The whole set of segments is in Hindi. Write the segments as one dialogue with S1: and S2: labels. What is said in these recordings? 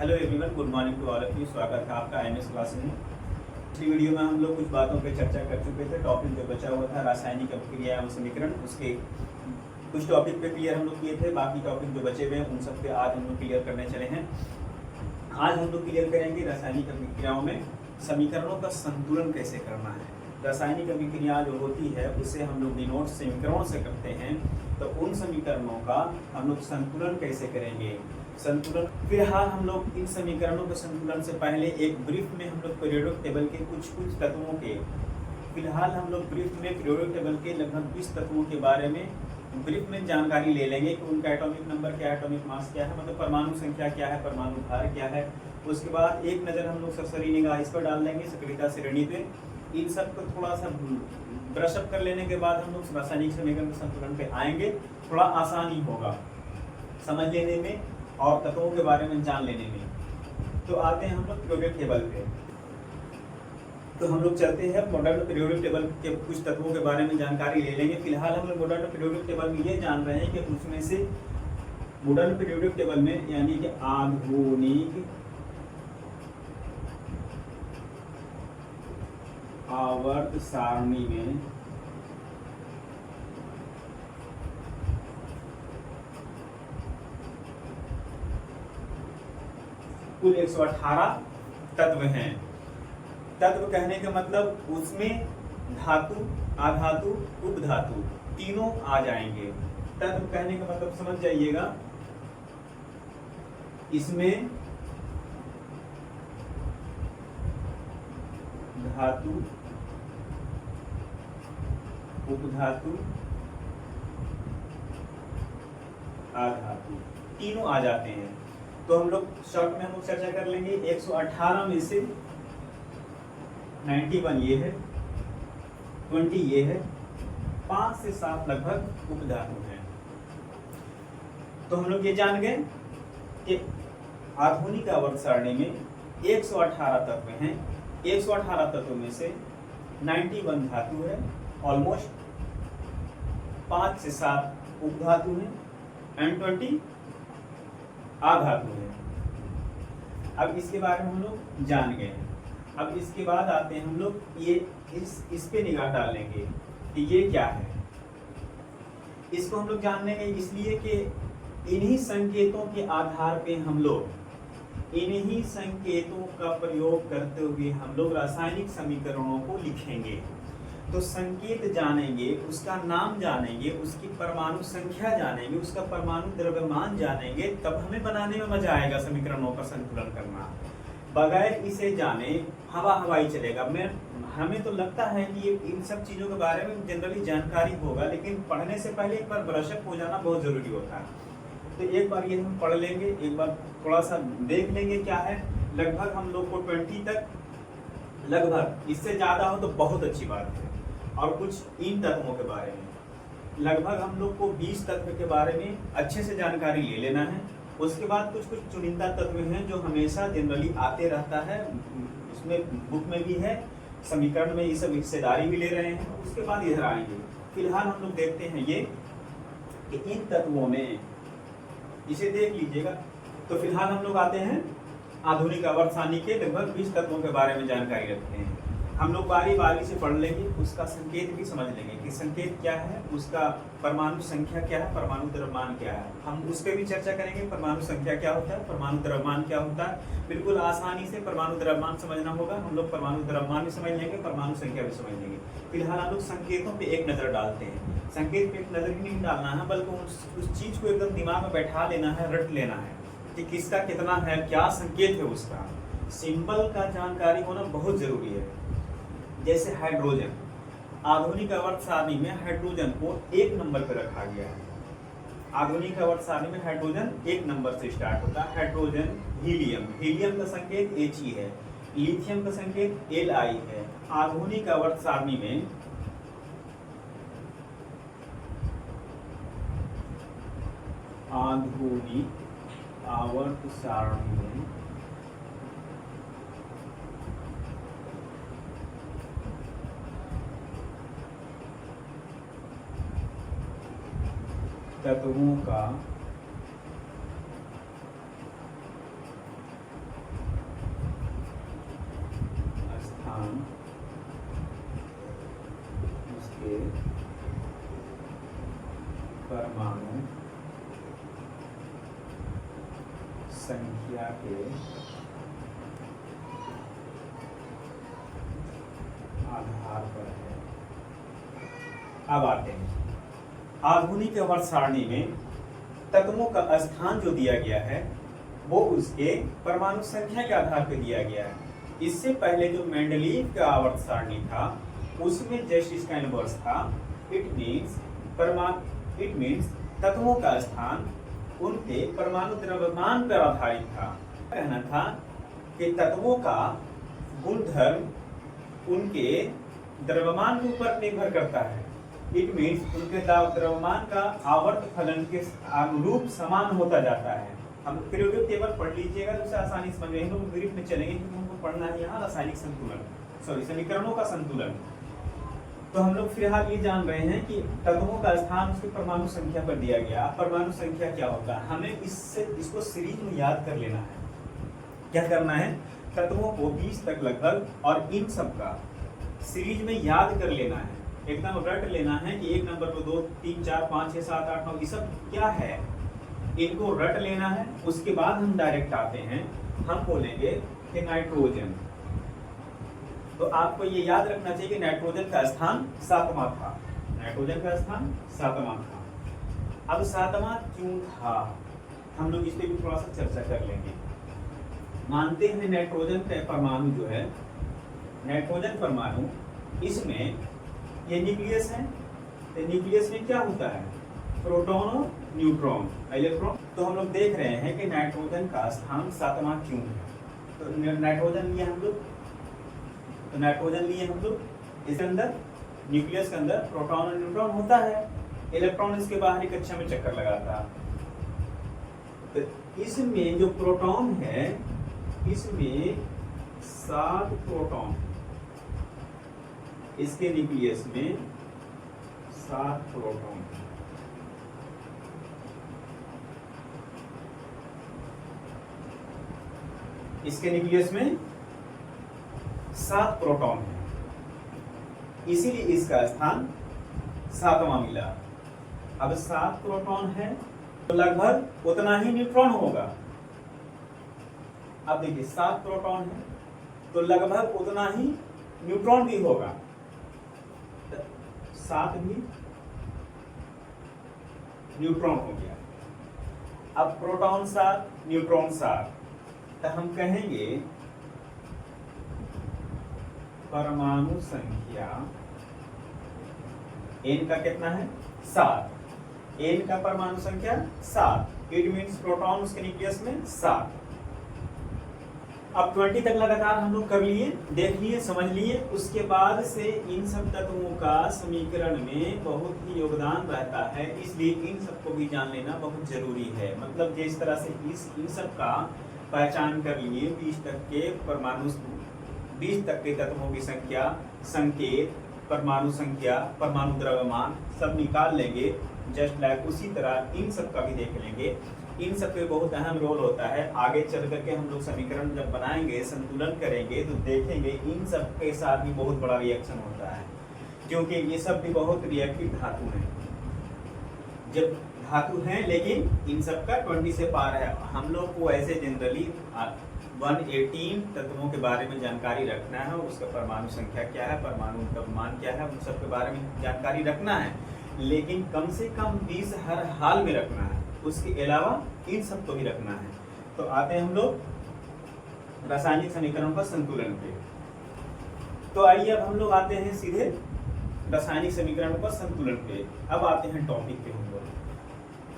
S1: Hello everyone, good morning to all of you. स्वागत है आपका एमएस क्लासेस में। पिछली वीडियो में हम लोग कुछ बातों पे चर्चा कर चुके थे। टॉपिक जो बचा हुआ था रासायनिक अभिक्रिया एवं समीकरण, उसके कुछ टॉपिक पे क्लियर हम लोग किए थे। बाकी टॉपिक जो बचे हुए हैं उन सब पे आज हम लोग क्लियर करने चले हैं। आज हम लोग क्लियर करेंगे रासायनिक अभिक्रियाओं में समीकरणों का संतुलन कैसे करना है। रासायनिक अभिक्रिया जो होती है उसे हम लोग डिनोट समीकरणों से करते हैं, तो उन समीकरणों का हम लोग संतुलन कैसे करेंगे। संतुलन फिलहाल हम लोग इन समीकरणों के संतुलन से पहले एक ब्रीफ में हम लोग पीरियोडिक टेबल के कुछ तत्वों के फिलहाल हम लोग ब्रीफ में पीरियोडिक टेबल के लगभग 20 तत्वों के बारे में ब्रीफ में जानकारी ले लेंगे कि उनका एटॉमिक नंबर क्या है, एटॉमिक मास क्या है, मतलब परमाणु संख्या क्या है, परमाणु भार क्या है। उसके बाद एक नज़र हम लोग सरसरी निगाह इस पर डाल लेंगे, सक्रियता श्रेणी पे। इन सब को थोड़ा सा ब्रशअप कर लेने के बाद हम लोग रासायनिक समीकरण के संतुलन पे आएंगे। थोड़ा आसानी होगा समझ लेने में और तत्वों के बारे में जान लेने में। तो आते हैं हम लोग पीरियोडिक टेबल पे। तो हम लोग चलते हैं मॉडर्न पीरियोडिक टेबल के कुछ तत्वों के बारे में जानकारी ले लेंगे। फिलहाल हम लोग मॉडर्न पीरियोडिक टेबल में ये जान रहे हैं कि उसमें से मॉडर्न पीरियोडिक टेबल में यानी कि आधुनिक आवर्त सारणी में कुल 118 तत्व हैं। तत्व कहने का मतलब उसमें धातु, अधातु, उपधातु तीनों आ जाएंगे। तत्व कहने का मतलब समझ जाइएगा, इसमें धातु, उपधातु, अधातु तीनों आ जाते हैं। तो हम लोग शॉर्ट में हम लोग चर्चा कर लेंगे। 118 में से 91 ये है, 20 ये है, 5 से 7 लगभग उपधातु हैं। तो हम लोग ये जान गए कि आधुनिक आवर्त सारणी में 118 तत्व हैं। 118 तत्वों में से 91 धातु है, ऑलमोस्ट 5 से 7 उपधातु हैं एंड 20 आधातु है। अब इसके बारे में हम लोग जान गए। अब इसके बाद आते हैं हम लोग ये इस पे निगाह डालेंगे कि ये क्या है। इसको हम लोग जान लेंगे इसलिए कि इन्हीं संकेतों के आधार पे हम लोग इन्हीं संकेतों का प्रयोग करते हुए हम लोग रासायनिक समीकरणों को लिखेंगे। तो संकेत जानेंगे, उसका नाम जानेंगे, उसकी परमाणु संख्या जानेंगे, उसका परमाणु द्रव्यमान जानेंगे, तब हमें बनाने में मजा आएगा समीकरणों का संतुलन करना। बगैर इसे जाने हवाई चलेगा। हमें तो लगता है कि ये इन सब चीज़ों के बारे में जनरली जानकारी होगा, लेकिन पढ़ने से पहले एक बार ब्रशअप हो जाना बहुत ज़रूरी होता है। तो एक बार ये हम पढ़ लेंगे, एक बार थोड़ा सा देख लेंगे क्या है। लगभग हम लोग को 20 तक, लगभग इससे ज़्यादा हो तो बहुत अच्छी बात है। और कुछ इन तत्वों के बारे में लगभग हम लोग को 20 तत्व के बारे में अच्छे से जानकारी ले लेना है। उसके बाद कुछ चुनिंदा तत्व हैं जो हमेशा जनरली आते रहता है, उसमें बुक में भी है, समीकरण में ये सब हिस्सेदारी भी ले रहे हैं। उसके बाद इधर आएंगे। फिलहाल हम लोग देखते हैं ये कि इन तत्वों में, इसे देख लीजिएगा। तो फिलहाल हम लोग आते हैं आधुनिक आवर्त सारणी के लगभग 20 तत्वों के बारे में जानकारी रखते हैं। हम लोग बारी बारी से पढ़ लेंगे, उसका संकेत भी समझ लेंगे कि संकेत क्या है, उसका परमाणु संख्या क्या है, परमाणु द्रव्यमान क्या है। हम उस पर भी चर्चा करेंगे, परमाणु संख्या क्या होता है, परमाणु द्रव्यमान क्या होता है। बिल्कुल आसानी से परमाणु द्रव्यमान समझना होगा। हम लोग परमाणु द्रव्यमान भी समझ लेंगे, परमाणु संख्या भी समझ लेंगे। फिलहाल हम लोग संकेतों पे एक नज़र डालते हैं। संकेत पे एक नज़र ही नहीं डालना है, बल्कि उस चीज़ को एकदम दिमाग में बैठा लेना है, रट लेना है कि किसका कितना है, क्या संकेत है उसका। सिंबल का जानकारी होना बहुत ज़रूरी है। जैसे हाइड्रोजन, आधुनिक आवर्त सारणी में हाइड्रोजन को 1 नंबर पर रखा गया है। आधुनिक आवर्त सारणी में हाइड्रोजन 1 नंबर से स्टार्ट होता है। हाइड्रोजन, हीलियम, हीलियम का संकेत He है, लिथियम का संकेत Li है। आधुनिक आवर्त सारणी में आधुनिक आवर्त सारणी में तत्वों का परमाणु संख्या के आधार पर है। अब आते हैं आधुनिक आवर्त सारणी में तत्वों का स्थान जो दिया गया है वो उसके परमाणु संख्या के आधार पर दिया गया है। इससे पहले जो मेंडलीव का आवर्त सारणी था उसमें जस्ट इसका इनवर्स था। इट मीन्स तत्वों का स्थान उनके परमाणु द्रव्यमान पर आधारित था। कहना था कि तत्वों का गुणधर्म उनके द्रव्यमान के ऊपर निर्भर करता है। इट मीन्स उनके द्रव्यमान का आवर्त फलन के अनुरूप समान होता जाता है। हम पीरियोडिक टेबल पढ़ लीजिएगा तो उसे आसानी समझ में, हम लोग ब्रीफ में चलेंगे क्योंकि हमको पढ़ना है यहाँ रासायनिक संतुलन, समीकरणों का संतुलन। तो हम लोग फिलहाल ये जान रहे हैं कि तत्वों का स्थान उसकी परमाणु संख्या पर दिया गया। परमाणु संख्या क्या होता है, हमें इसको सीरीज में याद कर लेना है। क्या करना है, तत्वों को 20 तक लगभग और इन सब का सीरीज में याद कर लेना है, एकदम रट लेना है कि 1 नंबर पर 2 3 4 5 6 7 8 9 ये सब क्या है, इनको रट लेना है। उसके बाद हम डायरेक्ट आते हैं, हम बोलेंगे कि नाइट्रोजन। तो आपको ये याद रखना चाहिए कि नाइट्रोजन का स्थान 7वां था। नाइट्रोजन का स्थान 7वां था। अब 7वां क्यों था, हम लोग इस पे भी थोड़ा सा चर्चा कर लेंगे। मानते हैं नाइट्रोजन का परमाणु जो है, नाइट्रोजन परमाणु, इसमें ये न्यूक्लियस है। तो न्यूक्लियस में क्या होता है, प्रोटॉन और न्यूट्रॉन, इलेक्ट्रॉन। तो हम लोग देख रहे हैं कि नाइट्रोजन का स्थान 7वां क्यों है। तो नाइट्रोजन लिए हम लोग, इसके अंदर न्यूक्लियस के अंदर प्रोटॉन और न्यूट्रॉन होता है, इलेक्ट्रॉन इसके बाहरी कक्षा में चक्कर लगाता है। तो इसमें जो प्रोटॉन है, इसमें 7 प्रोटॉन, इसके न्यूक्लियस में 7 प्रोटॉन। इसके न्यूक्लियस में 7 प्रोटॉन है, इसीलिए इसका स्थान 7वां मिला। अब 7 प्रोटॉन है तो लगभग उतना ही न्यूट्रॉन होगा। अब देखिए 7 प्रोटॉन है तो लगभग उतना ही न्यूट्रॉन भी होगा। 7 भी न्यूट्रॉन हो गया। अब प्रोटॉन 7 न्यूट्रॉन 7, तो हम कहेंगे परमाणु संख्या n का कितना है, 7। n का परमाणु संख्या 7, इट मीन्स प्रोटॉन उसके न्यूक्लियस में 7। अब 20 तक लगातार हम लोग कर लिए, देख लिए, समझ लिए। उसके बाद से इन सब तत्वों का समीकरण में बहुत ही योगदान रहता है, इसलिए इन सबको भी जान लेना बहुत जरूरी है। मतलब जिस तरह से इन सब का पहचान कर लिए, 20 तक के परमाणु, 20 तक के तत्वों की संख्या, संकेत, परमाणु संख्या, परमाणु द्रव्यमान सब निकाल लेंगे। जस्ट लाइक उसी तरह इन सब का भी देख लेंगे। इन सब पे बहुत अहम रोल होता है। आगे चल करके हम लोग समीकरण जब बनाएंगे, संतुलन करेंगे, तो देखेंगे इन सब के साथ भी बहुत बड़ा रिएक्शन होता है, क्योंकि ये सब भी बहुत रिएक्टिव धातु हैं। जब धातु हैं लेकिन इन सब का 20 से पार है। हम लोग को ऐसे जनरली 118 तत्वों के बारे में जानकारी रखना है, उसका परमाणु संख्या क्या है, परमाणु द्रव्यमान क्या है, उन सब के बारे में जानकारी रखना है, लेकिन कम से कम 20 हर हाल में रखना है। उसके अलावा इन सब को भी रखना है। तो आते हैं हम लोग रासायनिक समीकरणों का संतुलन पे। तो आइए अब हम लोग आते हैं सीधे रासायनिक समीकरणों का संतुलन पे। अब आते हैं टॉपिक पे। हम लोग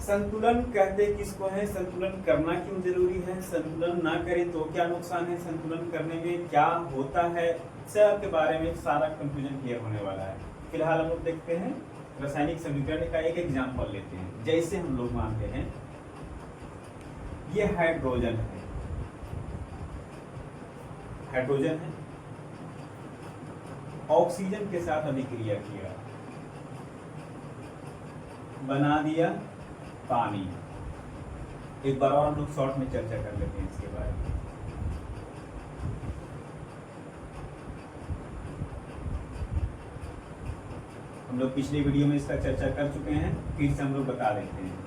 S1: संतुलन कहते किसको है, संतुलन करना क्यों जरूरी है, संतुलन ना करें तो क्या नुकसान है, संतुलन करने में क्या होता है, सब के बारे में सारा कंफ्यूजन क्लियर होने वाला है। फिलहाल हम लोग देखते हैं रासायनिक समीकरण का एक एग्जाम्पल लेते हैं। जैसे हम लोग मानते हैं ये हाइड्रोजन है, हाइड्रोजन है, ऑक्सीजन के साथ अभिक्रिया किया, बना दिया पानी। एक बार और हम लोग शॉर्ट में चर्चा कर लेते हैं इसके बारे में। हम लोग पिछले वीडियो में इसका चर्चा कर चुके हैं, फिर से हम लोग बता देते हैं।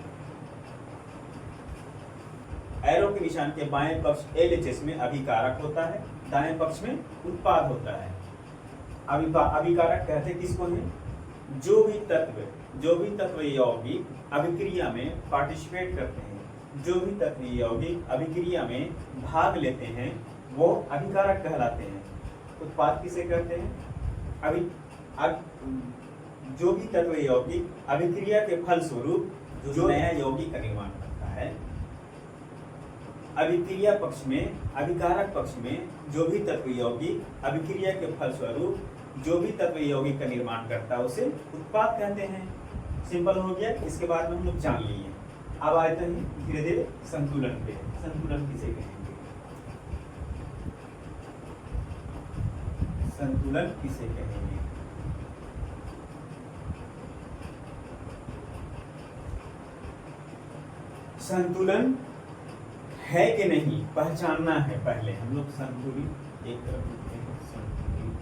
S1: एरो के निशान के बाएं पक्ष LHS में अभिकारक होता है, दाएं पक्ष में उत्पाद होता है। अभिकारक कहते किसको है? जो भी तत्व यौगिक अभिक्रिया में पार्टिसिपेट करते हैं, जो भी तत्व यौगिक अभिक्रिया में भाग लेते हैं वो अभिकारक कहलाते हैं। उत्पाद किसे कहते हैं? जो भी तत्व यौगिक अभिक्रिया के फलस्वरूप जो नया यौगिक का निर्माण करता है, अभिक्रिया पक्ष में, अभिकारक पक्ष में जो भी तत्व यौगिक अभिक्रिया के फलस्वरूप जो भी तत्व यौगिक का निर्माण करता है उसे उत्पाद कहते हैं। सिंपल हो गया। इसके बाद में हम लोग जान लिए। अब आते हैं धीरे धीरे संतुलन पे। संतुलन किसे कहेंगे? संतुलन किसे कहेंगे? संतुलन है कि नहीं पहचानना है। पहले हम लोग संतुलित एक तरफ लिखते हैं, संतुलित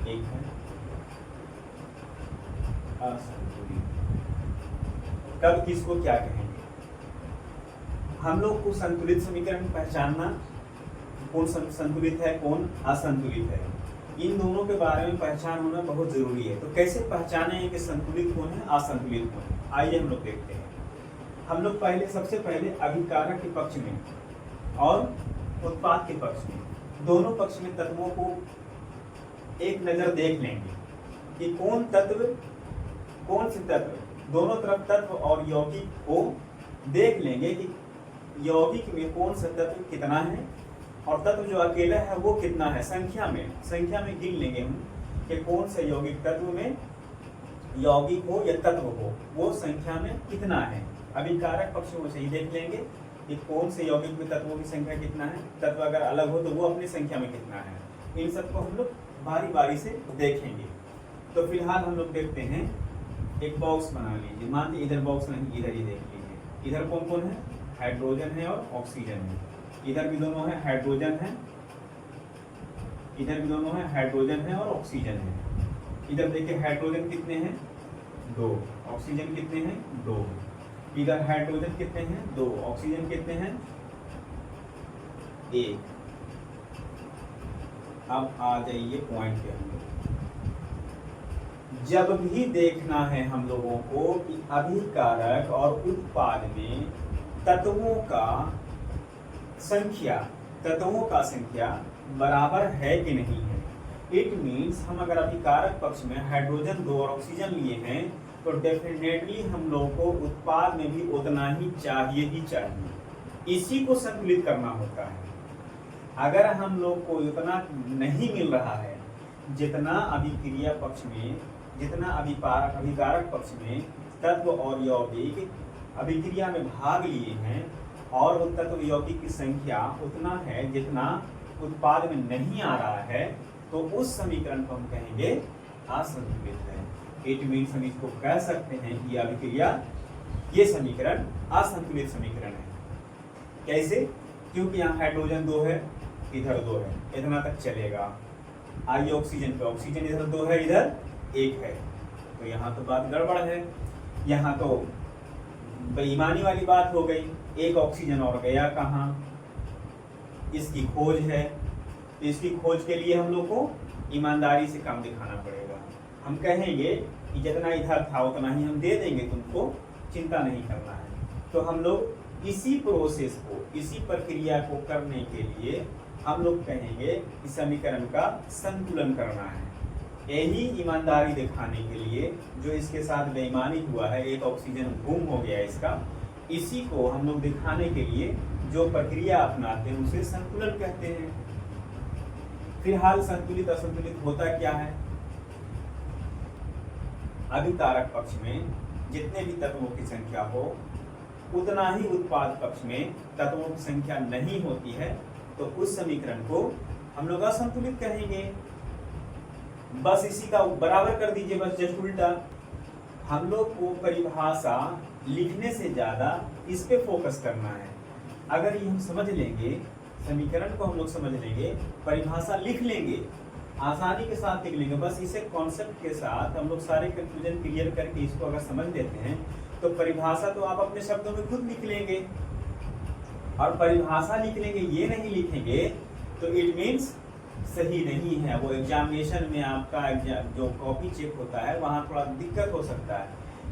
S1: एक है, असंतुलित। कब किसको क्या कहेंगे? हम लोग को संतुलित समीकरण पहचानना, कौन संतुलित है कौन असंतुलित है, इन दोनों के बारे में पहचान होना बहुत जरूरी है। तो कैसे पहचाने कि संतुलित कौन है असंतुलित कौन है? आइए हम लोग देखते हैं। हम लोग सबसे पहले अभिकारक के पक्ष में और उत्पाद के पक्ष में, दोनों पक्ष में तत्वों को एक नजर देख लेंगे कि कौन से तत्व, दोनों तरफ तत्व और यौगिक को देख लेंगे कि यौगिक में कौन सा तत्व कितना है और तत्व जो अकेला है वो कितना है। संख्या में गिन लेंगे हम कि कौन से यौगिक तत्व में, यौगिक हो या तत्व हो, वो संख्या में कितना है। अभिकारक पक्ष में वैसे ही देख लेंगे कि कौन से यौगिक में तत्वों की संख्या कितना है, तत्व अगर अलग हो तो वो अपनी संख्या में कितना है। इन सबको हम लोग बारी बारी से देखेंगे। तो फिलहाल हम लोग देखते हैं, एक बॉक्स बना लीजिए। मान लीजिए इधर बॉक्स नहीं, इधर ही देख लीजिए। इधर कौन कौन है? हाइड्रोजन है और ऑक्सीजन है। इधर भी दोनों है, हाइड्रोजन है, इधर भी दोनों है, हाइड्रोजन है और ऑक्सीजन है। इधर देखिए हाइड्रोजन कितने हैं? 2। ऑक्सीजन कितने हैं? 2। इधर हाइड्रोजन कितने हैं? 2। ऑक्सीजन कितने हैं? 1। अब आ जाइए पॉइंट पे। हम लोग जब भी देखना है हम लोगों को कि अभिकारक और उत्पाद में तत्वों का संख्या बराबर है कि नहीं है। इट मीन्स हम अगर अभिकारक पक्ष में हाइड्रोजन 2 और ऑक्सीजन लिए हैं तो डेफिनेटली हम लोगों को उत्पाद में भी उतना ही चाहिए। इसी को संतुलित करना होता है। अगर हम लोग को उतना नहीं मिल रहा है जितना अभिक्रिया पक्ष में, जितना अभिकारक पक्ष में तत्व और यौगिक अभिक्रिया में भाग लिए हैं और उन तत्व यौगिक की संख्या उतना है जितना उत्पाद में नहीं आ रहा है, तो उस समीकरण को हम कहेंगे असंतुलित है। इट मीन्स हम इसको कह सकते हैं कि अभिक्रिया, ये समीकरण असंतुलित समीकरण है। कैसे? क्योंकि यहाँ हाइड्रोजन 2 है, इधर 2 है, इतना तक चलेगा। आइए ऑक्सीजन पे, ऑक्सीजन इधर 2 है, इधर 1 है, तो यहाँ तो बात गड़बड़ है। यहाँ तो बेईमानी वाली बात हो गई। एक ऑक्सीजन और गया कहाँ? इसकी खोज है, तो इसकी खोज के लिए हम लोग को ईमानदारी से काम दिखाना पड़ेगा। हम कहेंगे कि जितना इधर था उतना ही हम दे देंगे, तुमको चिंता नहीं करना है। तो हम लोग इसी प्रोसेस को, इसी प्रक्रिया को करने के लिए हम लोग कहेंगे कि समीकरण का संतुलन करना है। यही ईमानदारी दिखाने के लिए जो इसके साथ बेईमानी हुआ है, एक ऑक्सीजन गुम हो गया इसका, इसी को हम लोग दिखाने के लिए जो प्रक्रिया अपनाते हैं उसे संतुलन कहते हैं। फिलहाल संतुलित असंतुलित होता क्या है? अभिकारक पक्ष में जितने भी तत्वों की संख्या हो उतना ही उत्पाद पक्ष में तत्वों की संख्या नहीं होती है, तो उस समीकरण को हम लोग असंतुलित कहेंगे। बस इसी का बराबर कर दीजिए, बस जस्ट उल्टा। हम लोग को परिभाषा लिखने से ज्यादा इस पे फोकस करना है। अगर ये हम समझ लेंगे समीकरण को हम लोग समझ लेंगे, परिभाषा लिख लेंगे, आसानी के साथ लिख लेंगे। बस इसे कॉन्सेप्ट के साथ हम लोग सारे कंफ्यूजन क्लियर करके इसको अगर समझ लेते हैं तो परिभाषा तो आप अपने शब्दों में खुद लिख लेंगे। और परिभाषा लिख लेंगे, ये नहीं लिखेंगे तो इट मीन्स सही नहीं है। वो एग्जामिनेशन में आपका जो कॉपी चेक होता है वहाँ थोड़ा दिक्कत हो सकता है,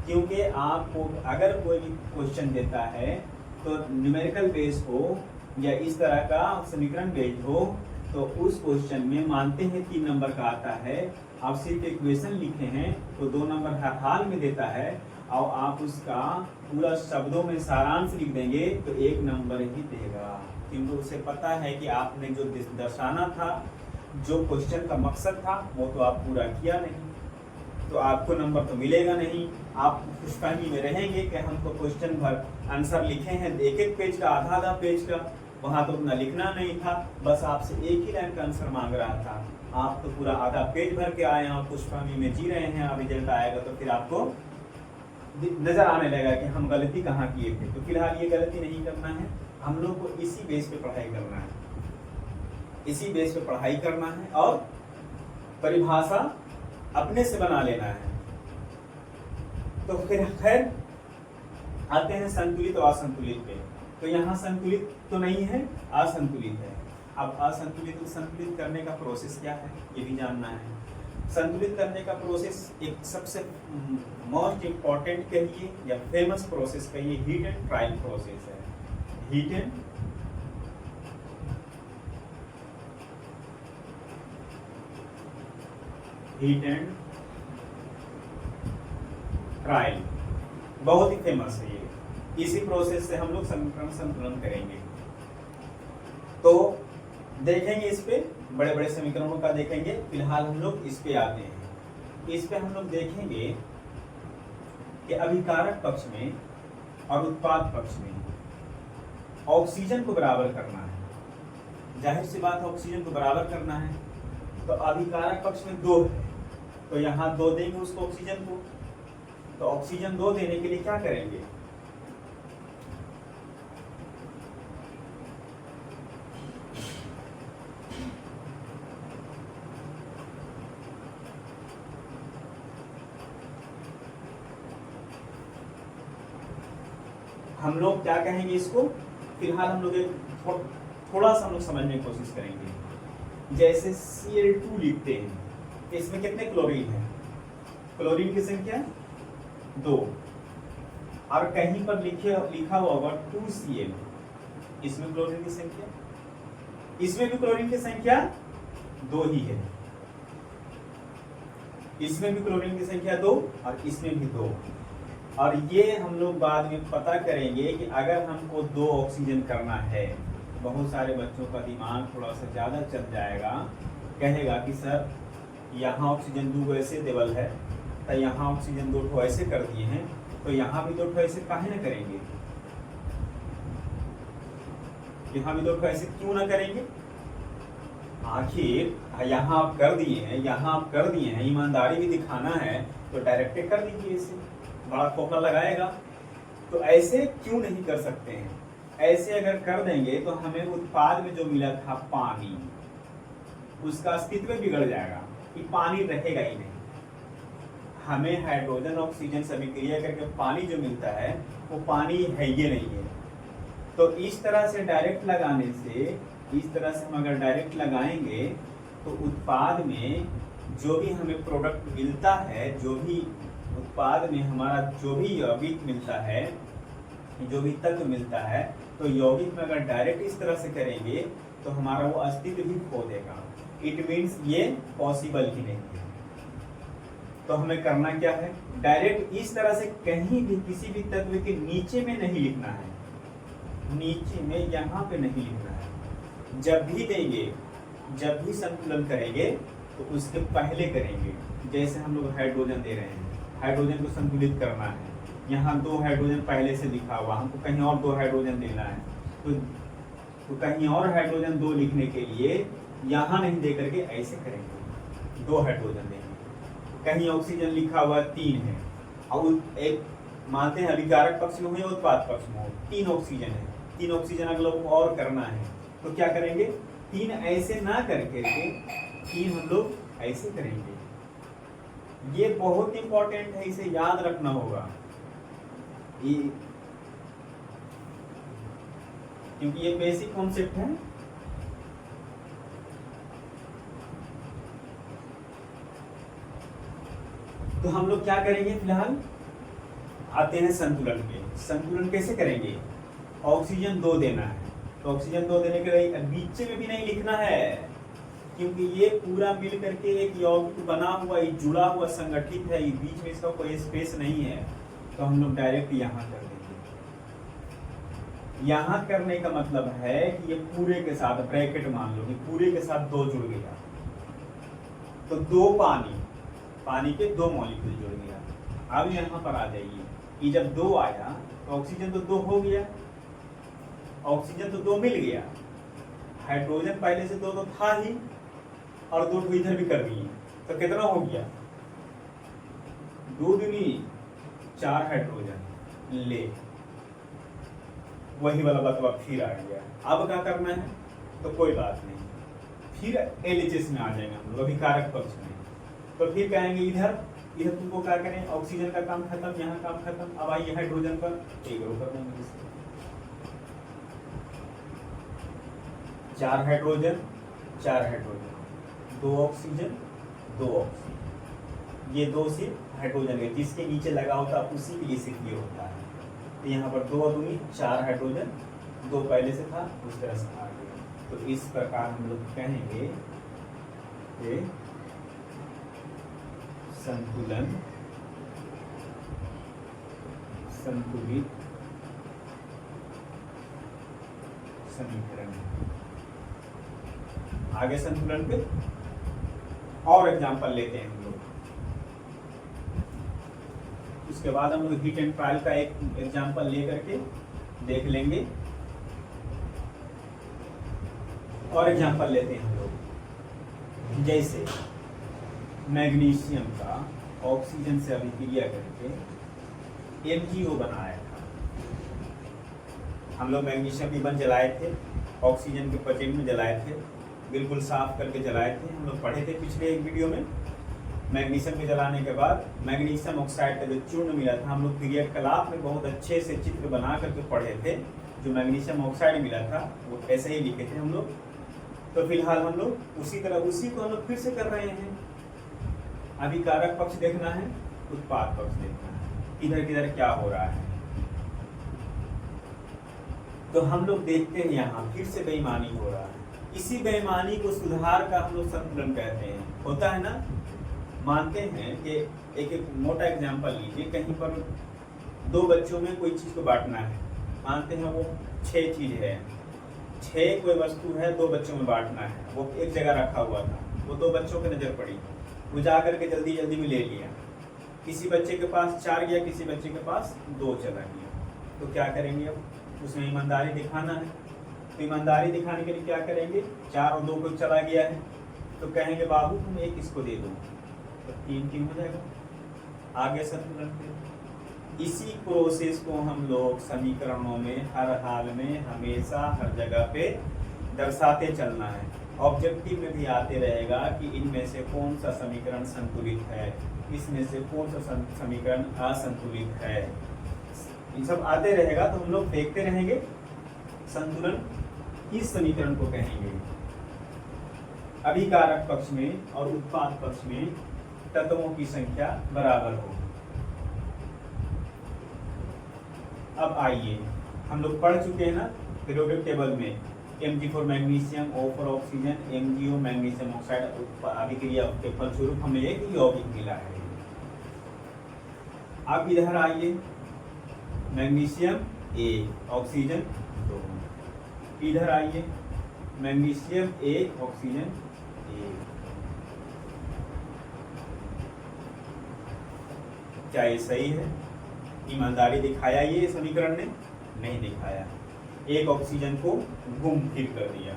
S1: क्योंकि आपको अगर कोई भी क्वेश्चन देता है तो न्यूमेरिकल बेस हो या इस तरह का समीकरण बेस हो, तो उस क्वेश्चन में मानते हैं 3 नंबर का आता है, आप सिर्फ इक्वेशन लिखे हैं तो 2 नंबर हर हाल में देता है, और आप उसका पूरा शब्दों में सारांश लिख देंगे तो 1 नंबर ही देगा, क्योंकि उसे पता है कि आपने जो दर्शाना था, जो क्वेश्चन का मकसद था, वो तो आप पूरा किया नहीं, तो आपको नंबर तो मिलेगा नहीं। आप खुशफहमी में रहेंगे कि हमको क्वेश्चन भर आंसर लिखे हैं, एक पेज का, आधा पेज का, वहाँ तो उतना लिखना नहीं था, बस आपसे एक ही लाइन का आंसर मांग रहा था, आप तो पूरा आधा पेज भर के आए हैं और खुशफहमी में जी रहे हैं। अब रिजल्ट आएगा तो फिर आपको नजर आने लगेगा कि हम गलती कहाँ किए थे। तो फिलहाल ये गलती नहीं करना है, हम लोग को इसी बेस पे पढ़ाई करना है, इसी बेस पे पढ़ाई करना है और परिभाषा अपने से बना लेना है। तो फिर खैर आते हैं संतुलित और असंतुलित पे। तो यहाँ संतुलित तो नहीं है, असंतुलित है। अब असंतुलित को संतुलित करने का प्रोसेस क्या है ये भी जानना है। संतुलित करने का प्रोसेस एक सबसे मोस्ट इम्पॉर्टेंट कहिए या फेमस प्रोसेस कहिए, हीट एंड ट्रायल प्रोसेस है। हीट एंड ट्रायल बहुत ही फेमस है ये। इसी प्रोसेस से हम लोग समीकरण संतुलन करेंगे। तो देखेंगे इस पे, बड़े बड़े समीकरणों का देखेंगे। फिलहाल हम लोग इस पे आते हैं। इस पे हम लोग देखेंगे कि अभिकारक पक्ष में और उत्पाद पक्ष में ऑक्सीजन को बराबर करना है। जाहिर सी बात है, ऑक्सीजन को बराबर करना है, तो अभिकारक पक्ष में 2 है, तो यहाँ 2 देंगे उसको ऑक्सीजन को। तो ऑक्सीजन 2 देने के लिए क्या करेंगे, हम लोग क्या कहेंगे इसको। फिलहाल हम लोग थोड़ा सा हम लोग समझने की कोशिश करेंगे। जैसे Cl2 लिखते हैं, इसमें कितने क्लोरीन है, क्लोरीन की संख्या 2, और कहीं पर लिखा हुआ होगा 2Cl, इसमें क्लोरीन की संख्या, इसमें भी क्लोरीन की संख्या 2 ही है, इसमें भी क्लोरीन की संख्या 2 और इसमें भी 2। और ये हम लोग बाद में पता करेंगे कि अगर हमको 2 ऑक्सीजन करना है, बहुत सारे बच्चों का दिमाग थोड़ा सा ज़्यादा चल जाएगा, कहेगा कि सर यहाँ ऑक्सीजन 2 ऐसे देवल है, तो यहाँ ऑक्सीजन 2 ऐसे कर दिए हैं, तो यहाँ भी 2 ऐसे काहे ना करेंगे, यहाँ भी 2 ऐसे क्यों ना करेंगे। आखिर यहाँ आप कर दिए हैं, यहाँ आप कर दिए हैं, ईमानदारी भी दिखाना है तो डायरेक्ट कर दीजिए, इसे बड़ा खोखला लगाएगा। तो ऐसे क्यों नहीं कर सकते हैं, ऐसे अगर कर देंगे तो हमें उत्पाद में जो मिला था पानी, उसका अस्तित्व बिगड़ जाएगा, कि पानी रहेगा ही नहीं। हमें हाइड्रोजन ऑक्सीजन सभी क्रिया करके पानी जो मिलता है वो पानी है ये नहीं है। तो इस तरह से डायरेक्ट लगाने से, इस तरह से हम अगर डायरेक्ट लगाएंगे तो उत्पाद में जो भी हमें प्रोडक्ट मिलता है, जो भी उत्पाद में हमारा जो भी यौगिक मिलता है, जो भी तत्व मिलता है, तो यौगिक में अगर डायरेक्ट इस तरह से करेंगे तो हमारा वो अस्तित्व भी खो देगा। इट मीन्स ये पॉसिबल ही नहीं है। तो हमें करना क्या है, डायरेक्ट इस तरह से कहीं भी किसी भी तत्व के नीचे में नहीं लिखना है, नीचे में यहाँ पे नहीं लिखना है। जब भी देंगे, जब भी संतुलन करेंगे तो उसके पहले करेंगे। जैसे हम लोग हाइड्रोजन दे रहे हैं, हाइड्रोजन को संतुलित करना है, यहाँ 2 हाइड्रोजन पहले से लिखा हुआ, हमको कहीं और 2 हाइड्रोजन देना है, तो कहीं और हाइड्रोजन 2 लिखने के लिए यहाँ नहीं दे करके ऐसे करेंगे, 2 हाइड्रोजन देंगे। कहीं ऑक्सीजन लिखा हुआ 3 है, और एक मानते हैं अभिकारक पक्ष में हो या उत्पाद पक्ष में हो, 3 ऑक्सीजन है, 3 ऑक्सीजन अगले को और करना है, तो क्या करेंगे, 3 ऐसे ना करके 3 हम लोग ऐसे करेंगे। ये बहुत इंपॉर्टेंट है, इसे याद रखना होगा ये, क्योंकि ये बेसिक कॉन्सेप्ट है। तो हम लोग क्या करेंगे, फिलहाल आते हैं संतुलन पे। संतुलन कैसे करेंगे, ऑक्सीजन 2 देना है, तो ऑक्सीजन 2 देने के लिए बीच में भी नहीं लिखना है, क्योंकि ये पूरा मिल करके एक यौगिक बना हुआ, ये जुड़ा हुआ संगठित है, ये बीच में इसका कोई स्पेस नहीं है। तो हम लोग डायरेक्ट यहाँ कर देंगे। यहाँ करने का मतलब है कि ये पूरे के साथ, ब्रैकेट मान लो कि पूरे के साथ 2 जुड़ गया, तो 2 पानी के 2 मॉलिक्यूल जुड़ गया। अब यहाँ पर आ जाइए कि जब 2 आया तो ऑक्सीजन तो 2 हो गया, ऑक्सीजन तो 2 मिल गया, हाइड्रोजन पहले से 2 तो था ही, और 2 इधर भी कर दिए, तो कितना हो गया, 2 दूनी 4 हाइड्रोजन ले, वही वाला बतवा फिर आ गया। अब क्या करना है, तो कोई बात नहीं, फिर एलएचएस में आ जाएंगे हम लोग, अभी कारक पक्ष में। तो फिर कहेंगे इधर तुमको क्या करें, ऑक्सीजन का काम खत्म, यहाँ काम खत्म। अब आइए हाइड्रोजन पर, एक रो कर देंगे, 4 हाइड्रोजन 2 ऑक्सीजन 2 ऑक्सीजन, ये 2 सिर्फ हाइड्रोजन है, जिसके नीचे लगा होता है उसी के लिए सिर्फ ये होता है। तो यहाँ पर 2 दूनी 4 हाइड्रोजन, 2 पहले से था, उस तरह से आ गया। तो इस प्रकार हम लोग कहेंगे कि संतुलन, संतुलित समीकरण। आगे संतुलन पे और एग्जांपल लेते हैं हम लोग, उसके बाद हम लोग हीट एंड ट्रायल का एक एग्जांपल लेकर के देख लेंगे। और एग्जांपल लेते हैं हम लोग, जैसे मैग्नीशियम का ऑक्सीजन से अभिक्रिया करके MgO बनाया था। हम लोग मैग्नीशियम रिबन जलाए थे, ऑक्सीजन के पचेन में जलाए थे, बिल्कुल साफ करके जलाए थे। हम लोग पढ़े थे पिछले एक वीडियो में। मैग्नीशियम के जलाने के बाद मैग्नीशियम ऑक्साइड का जो चूर्ण मिला था, हम लोग पीरियड कलाप में बहुत अच्छे से चित्र बना करके पढ़े थे। जो मैग्नीशियम ऑक्साइड मिला था वो ऐसे ही लिखे थे हम लोग। तो फिलहाल हम लोग उसी तरह उसी को हम लोग फिर से कर रहे हैं। अभी कारक पक्ष देखना है, उत्पाद पक्ष देखना है, किधर किधर क्या हो रहा है। तो हम लोग देखते हैं यहाँ फिर से बेईमानी हो रहा है। इसी बेईमानी को सुधार का हम लोग संतुलन कहते हैं। होता है ना, मानते हैं कि एक मोटा एग्जांपल लीजिए, कहीं पर 2 बच्चों में कोई चीज को बांटना है। मानते हैं वो 6 चीज है, 6 कोई वस्तु है, 2 बच्चों में बांटना है। वो एक जगह रखा हुआ था, वो 2 बच्चों की नजर पड़ी, वो जा करके जल्दी जल्दी में ले लिया। किसी बच्चे के पास 4 गया, किसी बच्चे के पास 2 चला गया। तो क्या करेंगे, अब उसमें ईमानदारी दिखाना है। तो ईमानदारी दिखाने के लिए क्या करेंगे, 4 और 2 को चला गया है, तो कहेंगे बाबू तुम 1 इसको दे दो, तो 3 हो जाएगा। आगे संतुलन पे इसी प्रोसेस को हम लोग समीकरणों में हर हाल में हमेशा हर जगह पे दर्शाते चलना है। ऑब्जेक्टिव में भी आते रहेगा कि इनमें से कौन सा समीकरण संतुलित है, इसमें से कौन सा समीकरण असंतुलित है, ये सब आते रहेगा। तो हम लोग देखते रहेंगे संतुलन किस समीकरण को कहेंगे। अभिकारक पक्ष में और उत्पाद पक्ष में तत्वों की संख्या बराबर हो। अब आइए, हम लोग पढ़ चुके हैं ना पीरियोडिक टेबल में, Mg for magnesium, O for oxygen, MgO magnesium oxide अभिक्रिया के फलस्वरूप हमें एक यौगिक मिला है। अब इधर आइए, मैग्नीशियम 1 ऑक्सीजन 2, इधर आइए मैग्नीशियम 1 ऑक्सीजन 1। क्या ये सही है? ईमानदारी दिखाया ये समीकरण ने? नहीं दिखाया। एक ऑक्सीजन को गुम फिर कर दिया।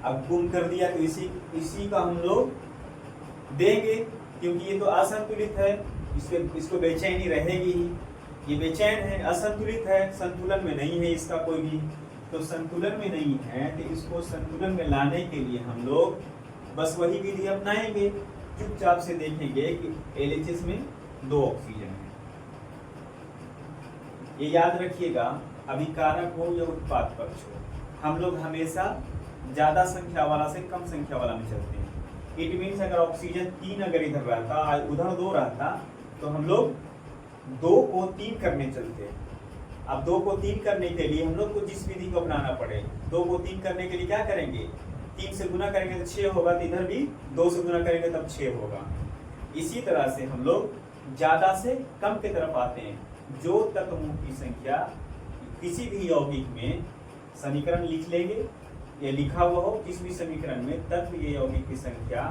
S1: अब गुम कर दिया तो इसी का हम लोग देंगे, क्योंकि ये तो असंतुलित है, इसको बेचैनी रहेगी ही। ये बेचैन है, असंतुलित है, संतुलन में नहीं है इसका कोई भी। तो संतुलन में नहीं है, तो इसको संतुलन में लाने के लिए हम लोग बस वही विधि अपनाएंगे। चुपचाप से देखेंगे कि LHS में 2 ऑक्सीजन है। ये याद रखिएगा, अभिकारक हो या उत्पाद पक्ष हो, हम लोग हमेशा ज्यादा संख्या वाला से कम संख्या वाला में चलते हैं। इट मीन्स अगर ऑक्सीजन 3 अगर इधर रहता, उधर 2 रहता, तो हम लोग 2 को 3 करने चलते हैं। अब 2 को 3 करने के लिए हम लोग को जिस विधि को अपनाना पड़े, 2 को 3 करने के लिए क्या करेंगे, 3 से गुना करेंगे तो 6 होगा, तो इधर भी 2 से गुना करेंगे तब 6 होगा। इसी तरह से हम लोग ज्यादा से कम की तरफ आते हैं। जो तत्वों की संख्या किसी भी यौगिक में समीकरण लिख लेंगे या लिखा हुआ हो किसी भी समीकरण में, तत्व ये यौगिक की संख्या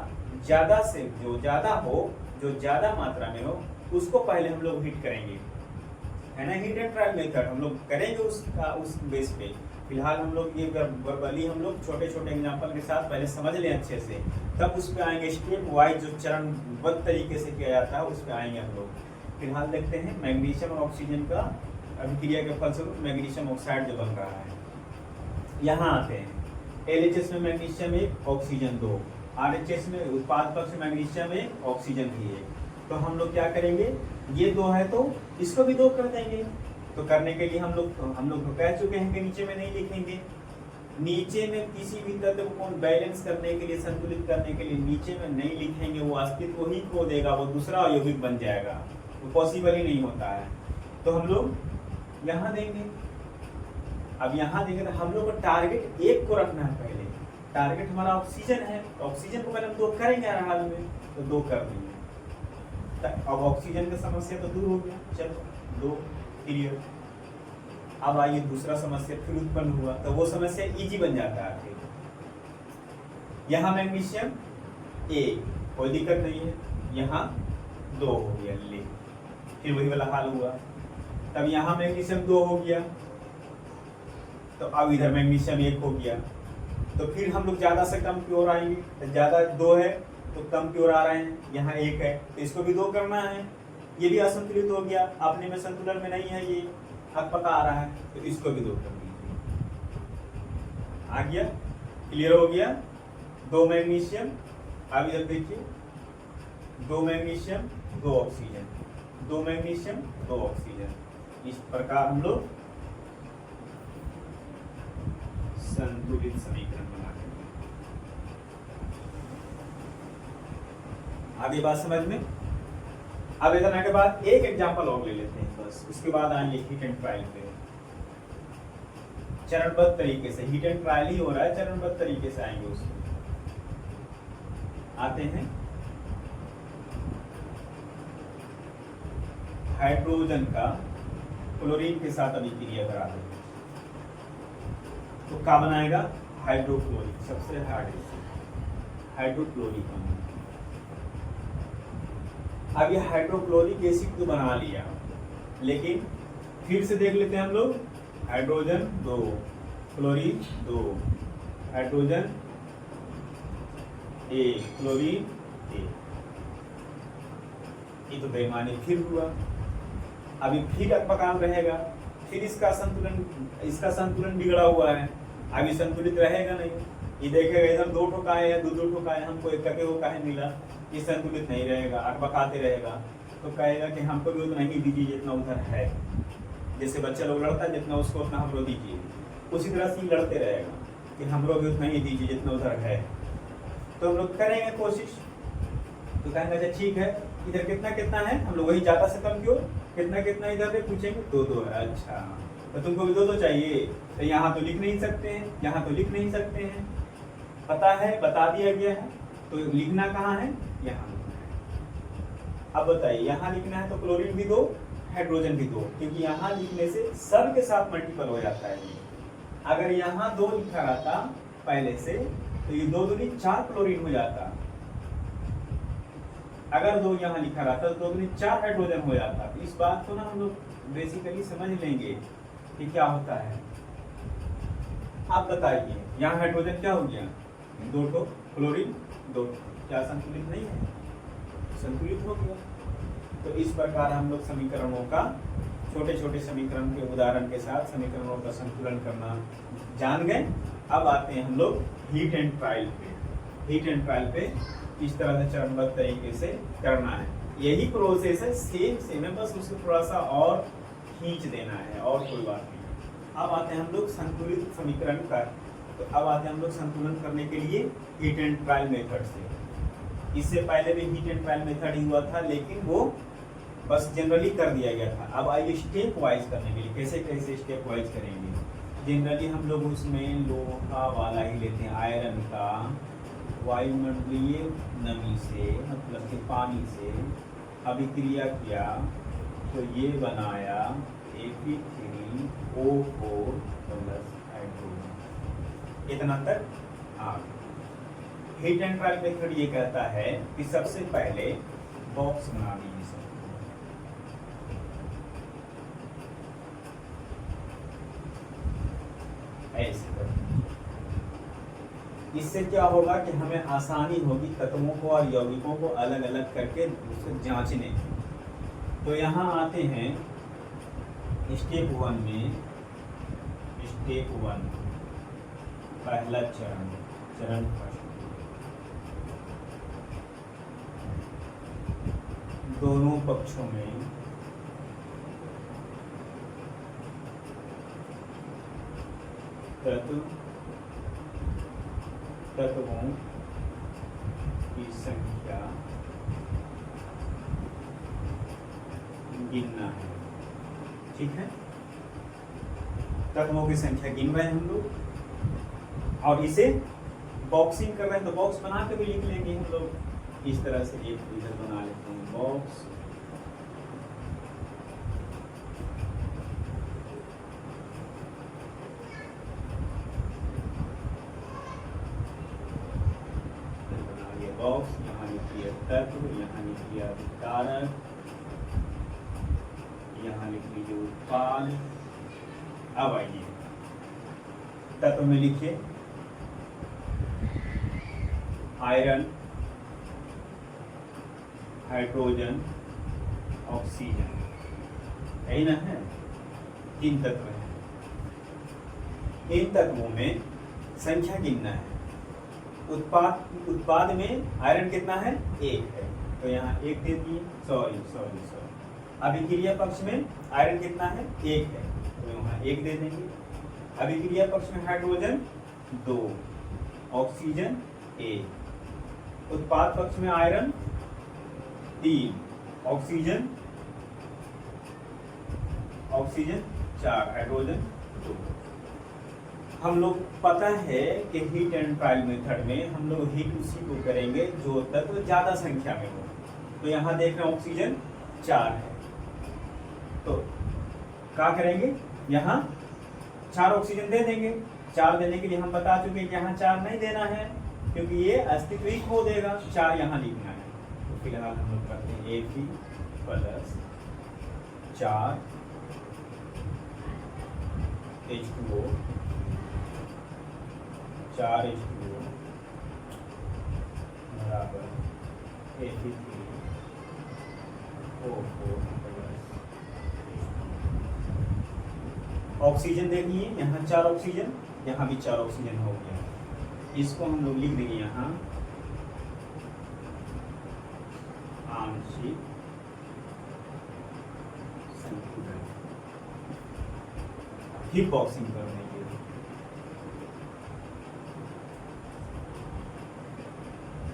S1: ज्यादा से जो ज्यादा हो, जो ज्यादा मात्रा में हो, उसको पहले हम लोग हिट करेंगे, है ना। हिट एंड ट्रायल मेथड हम लोग करेंगे उसका, उस बेस पे। फिलहाल हम लोग ये वर्बली हम लोग छोटे छोटे एग्जांपल के साथ पहले समझ लें अच्छे से, तब उस पे आएंगे। स्टेप वाइज जो चरणबद्ध तरीके से किया जाता है उस पे आएंगे हम लोग। फिलहाल देखते हैं मैग्नीशियम और ऑक्सीजन का अभिक्रिया के फलस्वरूप मैग्नीशियम ऑक्साइड जो बन रहा है। यहाँ आते हैं, LHS में मैग्नीशियम 1, ऑक्सीजन 2, RHS में उत्पाद पक्ष मैग्नीशियम 1, ऑक्सीजन भी 1। तो हम लोग क्या करेंगे, ये 2 है तो इसको भी 2 कर देंगे। तो करने के लिए हम लोग तो कह चुके हैं कि नीचे में नहीं लिखेंगे। नीचे में किसी भी तत्व को बैलेंस करने के लिए, संतुलित करने के लिए नीचे में नहीं लिखेंगे, वो अस्तित्व ही खो देगा, वो दूसरा यौगिक बन जाएगा, वो पॉसिबल ही नहीं होता है। तो हम लोग यहाँ देंगे। अब यहाँ देंगे तो हम लोग को टारगेट 1 को रखना है पहले। टारगेट हमारा ऑक्सीजन है, ऑक्सीजन को पहले हम 2 करेंगे हर हाल में, तो 2 कर देंगे। अब ऑक्सीजन की समस्या तो दूर हो गया, चलो 2 क्लियर। अब आइए दूसरा समस्या फिर उत्पन्न हुआ, तो वो समस्या इजी बन जाता है फिर। यहाँ मैग्नीशियम 1, कोई दिक्कत नहीं है, यहाँ 2 हो गया, ले फिर वही वाला हाल हुआ। तब यहाँ मैग्नीशियम 2 हो गया, तो अब इधर मैग्नीशियम 1 हो गया। तो फिर हम लोग ज्यादा से कम की ओर आएंगे, तो ज्यादा 2 है तो कम की ओर आ रहे हैं, यहाँ 1 है तो इसको भी 2 करना है। ये भी असंतुलित हो गया, अपने में संतुलन में नहीं है, ये अकपका आ रहा है, तो इसको भी 2 कर दीजिए। आ गया, क्लियर हो गया। 2 मैग्नीशियम, अब इधर देखिए 2 मैग्नीशियम 2 ऑक्सीजन, 2 मैग्नीशियम 2 ऑक्सीजन। इस प्रकार हम लोग संतुलित समीकरण बनाते हैं। आगे बात समझ में। अब इतना के बाद एक एग्जांपल और ले लेते हैं बस, उसके बाद आएंगे हीट एंड ट्रायल पे। चरणबद्ध तरीके से हीट एंड ट्रायल ही हो रहा है, चरणबद्ध तरीके से आएंगे उसमें। आते हैं हाइड्रोजन का क्लोरीन के साथ अभिक्रिया करा देंगे तो क्या बनाएगा, हाइड्रोक्लोरिक, सबसे हाइड्रोक्लोरिक। अब ये हाइड्रोक्लोरिक एसिड तो बना लिया, लेकिन फिर से देख लेते हैं हम लोग। Hydrogen 2, chlorine 2, hydrogen 1, chlorine 1। ये तो बेईमानी फिर हुआ। अभी फिर अकपकान रहेगा, फिर इसका संतुलन बिगड़ा हुआ है, अभी संतुलित रहेगा नहीं। ये देखेगा इधर 2 ठोकाए या 2 ठोकाए, हमको एक कटे हो काहे मिला, ये संतुलित नहीं रहेगा, अकबकाते रहेगा। तो कहेगा कि हमको भी उतना ही दीजिए जितना उधर है। जैसे बच्चा लोग लड़ता है, जितना उसको उतना हमको दीजिए, उसी तरह से लड़ते रहेगा कि हमको भी उतना ही दीजिए जितना उधर है। तो हम लोग करेंगे कोशिश, तो कहेंगे अच्छा ठीक है, इधर कितना कितना है, हम लोग वही ज्यादा से कम क्यों, कितना कितना इधर पे पूछेंगे, 2 है। अच्छा तो तुमको भी 2 चाहिए, तो यहाँ तो लिख नहीं सकते हैं, यहाँ तो लिख नहीं सकते हैं, पता है, बता दिया गया है। तो लिखना कहाँ है, यहाँ लिखना है। अब बताइए, यहाँ लिखना है तो क्लोरीन भी 2, हाइड्रोजन भी 2, क्योंकि यहाँ लिखने से सब के साथ मल्टीपल हो जाता है। अगर यहाँ 2 लिखा रहता पहले से, तो ये 2 दूनी 4 क्लोरीन हो जाता। अगर 2 यहाँ लिखा रहता तो 2 दूनी 4 हाइड्रोजन हो जाता। तो इस बात को ना हम लोग बेसिकली समझ लेंगे कि क्या होता है। आप बताइए, यहाँ हाइड्रोजन क्या हो गया, 2 ठो, क्लोरीन 2, क्या संतुलित नहीं है, संतुलित हो गया। तो इस प्रकार हम लोग समीकरणों का छोटे छोटे समीकरण के उदाहरण के साथ समीकरणों का संतुलन करना जान गए। अब आते हैं हम लोग हीट एंड ट्रायल पे। हीट एंड ट्रायल पे इस तरह से चरणबद्ध तरीके से करना है। यही प्रोसेस है, सेम है, बस उसे थोड़ा सा और खींच देना है और कोई बात नहीं। अब आते हैं हम लोग संतुलित समीकरण का। तो अब आते हैं हम लोग संतुलन करने के लिए हीट एंड ट्रायल मेथड से। इससे पहले भी हीट एंड ट्रायल मेथड ही हुआ था, लेकिन वो बस जनरली कर दिया गया था। अब आइए स्टेप वाइज करने के लिए कैसे कैसे स्टेप वाइज करेंगे। जनरली हम लोग उसमें लोहा वाला ही लेते हैं, आयरन का वायुमंडलीय नमी से मतलब कि पानी से अभिक्रिया किया तो ये बनाया Fe3O4 प्लस हाइड्रोजन। इतना तक आ गया। हीट एंड ट्रायल मेथड ये कहता है कि सबसे पहले बॉक्स बना दीजिए। इससे क्या होगा कि हमें आसानी होगी तत्वों को और यौगिकों को अलग अलग करके उसको जांचने। तो यहाँ आते हैं स्टेप 1 में। स्टेप 1 पहला चरण फर्स्ट, दोनों पक्षों में तत्वों की संख्या गिनना है। ठीक है, तत्वों की संख्या गिन रहे हैं हम लोग और इसे बॉक्सिंग कर रहे हैं। तो बॉक्स बना के भी लिख लेंगे हम लोग। इस तरह से एक इधर बना लेते हैं बॉक्स। बॉक्स यहाँ लिखिए तत्व, यहाँ लिखिए कारक, यहाँ लिख लीजिए उत्पाद। अब आइए तत्व में लिखिए आयरन, हाइड्रोजन, ऑक्सीजन, यही ना है, 3 तत्व हैं। इन तत्वों में संख्या गिनना है। उत्पाद में आयरन कितना है? 1 है, तो यहाँ 1 दे दिए। सॉरी अभिक्रिया पक्ष में आयरन कितना है? 1 है, तो यहाँ 1 दे देंगे। अभिक्रिया पक्ष में हाइड्रोजन 2, ऑक्सीजन 1। उत्पाद पक्ष में आयरन 3, ऑक्सीजन 4, हाइड्रोजन 2। हम लोग पता है कि हीट एंड ट्रायल मेथड में हम लोग हीट उसी को करेंगे जो तत्व ज्यादा संख्या में हो। तो यहाँ देख रहे हैं ऑक्सीजन 4 है, तो क्या करेंगे, यहाँ 4 ऑक्सीजन दे देंगे। 4 देने के लिए हम बता चुके हैं कि यहाँ 4 नहीं देना है क्योंकि ये अस्तित्व ही खो देगा। 4 यहाँ लिखना है। तो फिलहाल हम लोग करते हैं Fe प्लस 4 H2O 4 H2O बराबर Fe3O4 ऑक्सीजन देख लिए, यहाँ 4 ऑक्सीजन, यहाँ भी 4 ऑक्सीजन हो गया। इसको हम लोग लिख देंगे यहाँ आंशिक संतुलन, हीट बॉक्सिंग करने के लिए।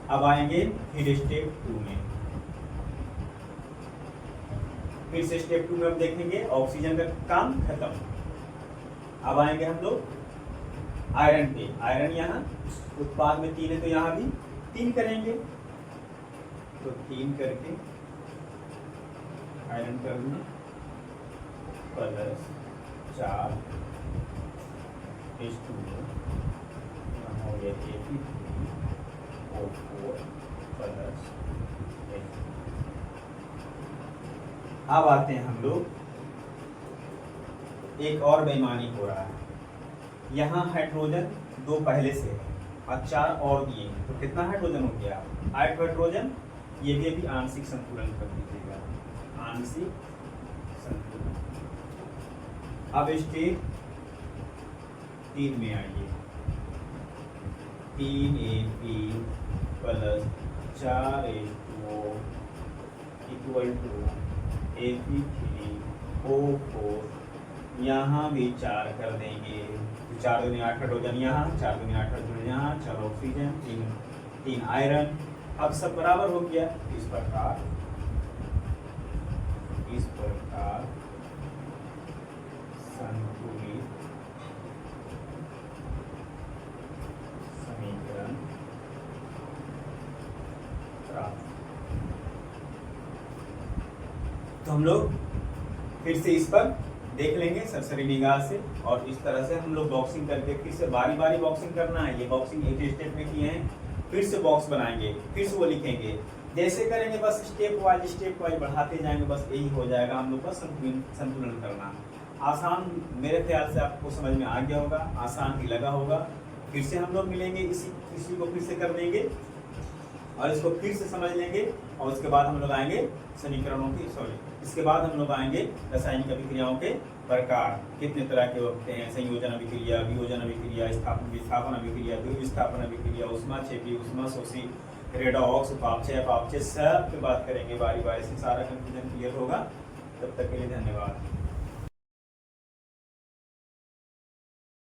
S1: अब आएंगे फिर स्टेप 2 में। फिर से स्टेप 2 में हम देखेंगे ऑक्सीजन का काम खत्म। अब आएंगे हम लोग आयरन पे। आयरन यहाँ उत्पाद में 3 है, तो यहाँ भी 3 करेंगे। तो 3 करके आयरन कर दें प्लस 4 H2O हो गया Fe3O4 प्लस। अब आते हैं हम लोग, एक और बेईमानी हो रहा है। यहाँ हाइड्रोजन 2 पहले से है और 4 और दिए, तो कितना हाइड्रोजन हो गया? 8 हाइड्रोजन। ये भी अभी आंशिक संतुलन कर दीजिएगा, आंशिक संतुलन। अब स्टेप 3 में आइए, 3AP plus 4H2O equal to Ap3O4, यहाँ भी 4 कर देंगे तो 4 दूनी 8 हाइड्रोजन यहाँ, 4 दूनी 8 हाइड्रोजन यहाँ, 4 ऑक्सीजन, 3 आयरन। अब सब बराबर हो गया। इस प्रकार संतुलित समीकरण प्राप्त। तो हम लोग फिर से इस पर देख लेंगे सरसरी निगाह से, और इस तरह से हम लोग बॉक्सिंग करके फिर से बारी बारी बॉक्सिंग करना है। ये बॉक्सिंग एक स्टेप में किए हैं, फिर से बॉक्स बनाएंगे, फिर से वो लिखेंगे, जैसे करेंगे बस स्टेप वाइज बढ़ाते जाएंगे, बस यही हो जाएगा हम लोग का संतुलन करना। आसान, मेरे ख्याल से आपको समझ में आ गया होगा, आसान ही लगा होगा। फिर से हम लोग मिलेंगे, इसी को फिर से कर देंगे और इसको फिर से समझ लेंगे, और उसके बाद हम लोग आएंगे समीकरणों की इसके बाद हम लोग आएंगे रासायनिक अभिक्रियाओं के प्रकार, कितने तरह के होते हैं, संयोजन अभिक्रिया, वियोजन अभिक्रिया, विस्थापन अभिक्रिया, द्विविस्थापन अभिक्रिया, ऊष्माक्षेपी, ऊष्माशोषी, रेडॉक्स, उपापचय, अपचय, सब पे बात करेंगे बारी बारी से। सारा कंफ्यूजन क्लियर होगा। तब तक के लिए धन्यवाद।